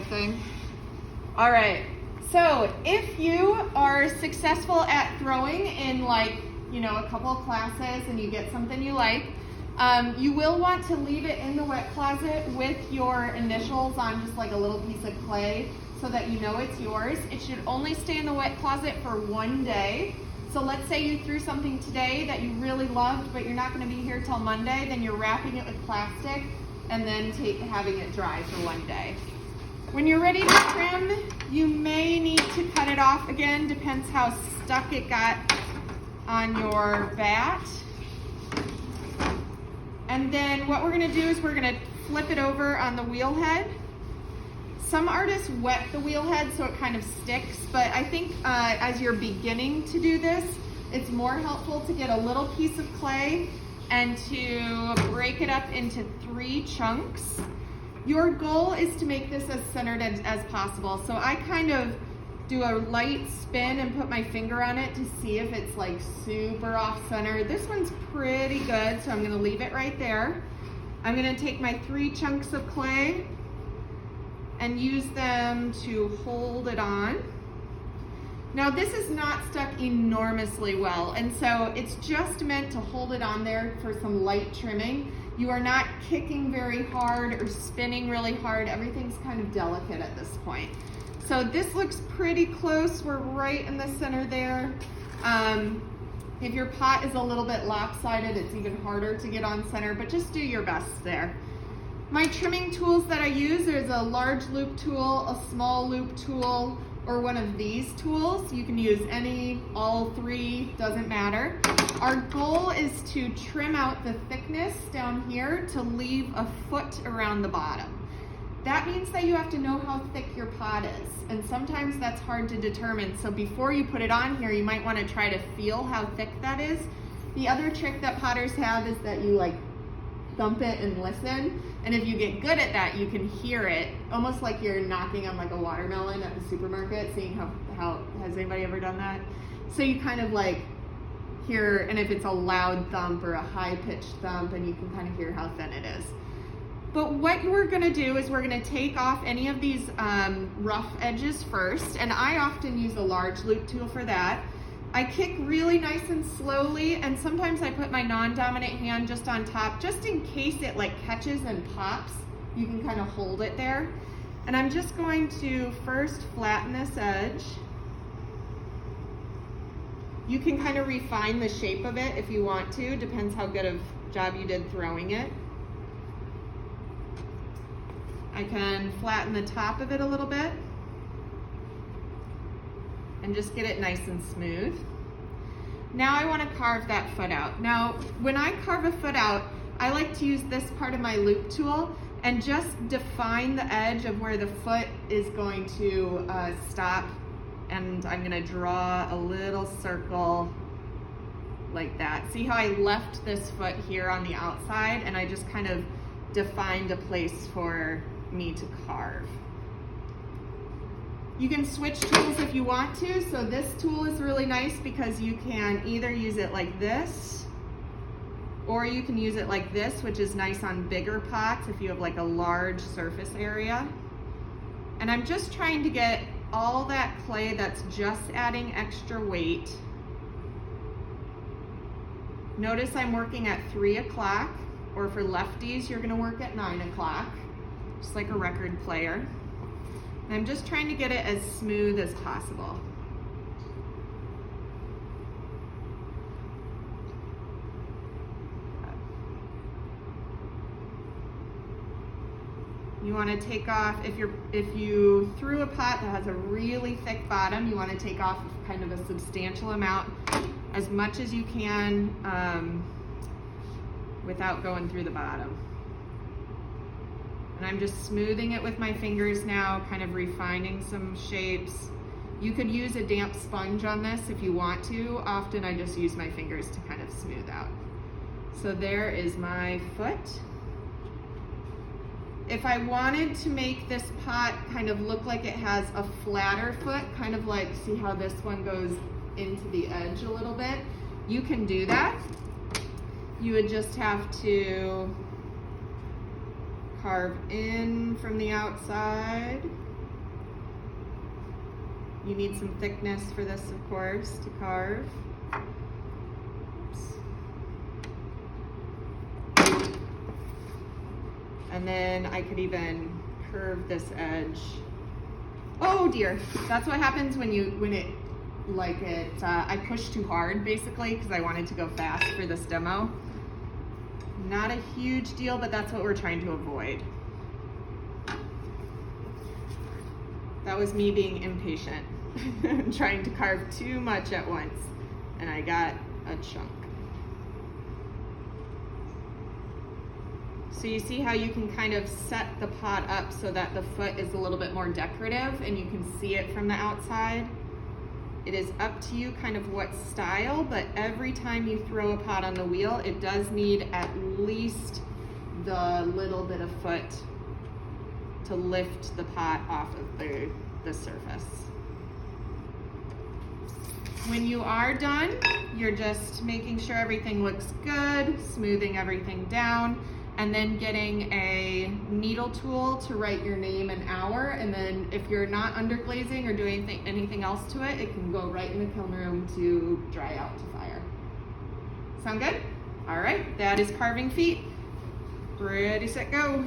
thing. All right, so if you are successful at throwing in a couple of classes and you get something you like, you will want to leave it in the wet closet with your initials on just like a little piece of clay so that you know it's yours. It should only stay in the wet closet for 1 day. So let's say you threw something today that you really loved, but you're not going to be here till Monday, then you're wrapping it with plastic and then having it dry for 1 day. When you're ready to trim, you may need to cut it off again, depends how stuck it got on your bat. And then what we're gonna do is we're gonna flip it over on the wheel head. Some artists wet the wheel head so it kind of sticks, but I think as you're beginning to do this, it's more helpful to get a little piece of clay and to break it up into 3 chunks. Your goal is to make this as centered as possible. So I kind of do a light spin and put my finger on it to see if it's like super off center. This one's pretty good, so I'm gonna leave it right there. I'm gonna take my 3 chunks of clay and use them to hold it on. Now this is not stuck enormously well, and so it's just meant to hold it on there for some light trimming. You are not kicking very hard or spinning really hard. Everything's kind of delicate at this point. So this looks pretty close. We're right in the center there. If your pot is a little bit lopsided, it's even harder to get on center, but just do your best there. My trimming tools that I use, there's a large loop tool, a small loop tool, or one of these tools. You can use any, all 3, doesn't matter. Our goal is to trim out the thickness down here to leave a foot around the bottom. That means that you have to know how thick your pot is, and sometimes that's hard to determine. So before you put it on here, you might want to try to feel how thick that is. The other trick that potters have is that you thump it and listen, and if you get good at that, you can hear it, almost like you're knocking on a watermelon at the supermarket, seeing how has anybody ever done that? So you kind of hear, and if it's a loud thump or a high-pitched thump, and you can kind of hear how thin it is. But what we're gonna do is we're gonna take off any of these rough edges first, and I often use a large loop tool for that. I kick really nice and slowly, and sometimes I put my non-dominant hand just on top, just in case it catches and pops. You can kind of hold it there. And I'm just going to first flatten this edge. You can kind of refine the shape of it if you want to, depends how good of job you did throwing it. I can flatten the top of it a little bit and just get it nice and smooth. Now I want to carve that foot out. Now, when I carve a foot out, I like to use this part of my loop tool and just define the edge of where the foot is going to stop. And I'm going to draw a little circle like that. See how I left this foot here on the outside, and I just kind of defined a place for me to carve. You can switch tools if you want to. So this tool is really nice because you can either use it like this, or you can use it like this, which is nice on bigger pots if you have a large surface area. And I'm just trying to get all that clay that's just adding extra weight. Notice I'm working at 3 o'clock, or for lefties, you're gonna work at 9 o'clock, just like a record player. And I'm just trying to get it as smooth as possible. You want to take off, if you threw a pot that has a really thick bottom, you want to take off kind of a substantial amount, as much as you can, without going through the bottom. And I'm just smoothing it with my fingers now, kind of refining some shapes. You could use a damp sponge on this if you want to. Often I just use my fingers to kind of smooth out. So there is my foot. If I wanted to make this pot kind of look like it has a flatter foot, kind of see how this one goes into the edge a little bit, you can do that. You would just have to carve in from the outside You need some thickness for this, of course, to carve. Oops. And then I could even curve this edge. Oh dear, that's what happens when I pushed too hard basically because I wanted to go fast for this demo. Not a huge deal, but that's what we're trying to avoid. That was me being impatient, trying to carve too much at once, and I got a chunk. So you see how you can kind of set the pot up so that the foot is a little bit more decorative and you can see it from the outside. It is up to you kind of what style, but every time you throw a pot on the wheel, it does need at least the little bit of foot to lift the pot off of the surface. When you are done, you're just making sure everything looks good, smoothing everything down, and then getting a needle tool to write your name and hour. And then if you're not underglazing or doing anything else to it, it can go right in the kiln room to dry out to fire. Sound good? All right, that is carving feet. Ready, set, go.